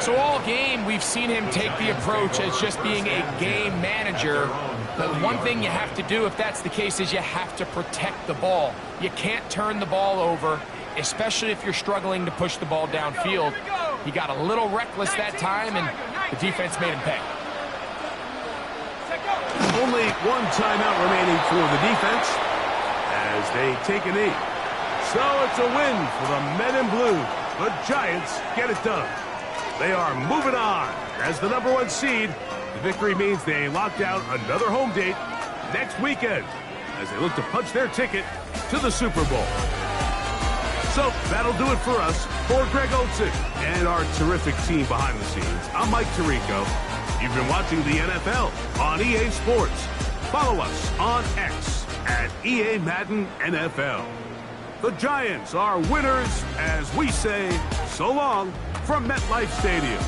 [SPEAKER 3] So all game, we've seen him take the approach as just being a game manager. But one thing you have to do if that's the case is you have to protect the ball. You can't turn the ball over, especially if you're struggling to push the ball downfield. He got a little reckless that time, and the defense made him pay.
[SPEAKER 2] Only one timeout remaining for the defense as they take a knee. So it's a win for the men in blue. The Giants get it done. They are moving on as the #1 seed. The victory means they lock down another home date next weekend as they look to punch their ticket to the Super Bowl. So that'll do it for us. For Greg Olson and our terrific team behind the scenes, I'm Mike Tirico. You've been watching the NFL on EA Sports. Follow us on X at EA Madden NFL. The Giants are winners as we say so long from MetLife Stadium.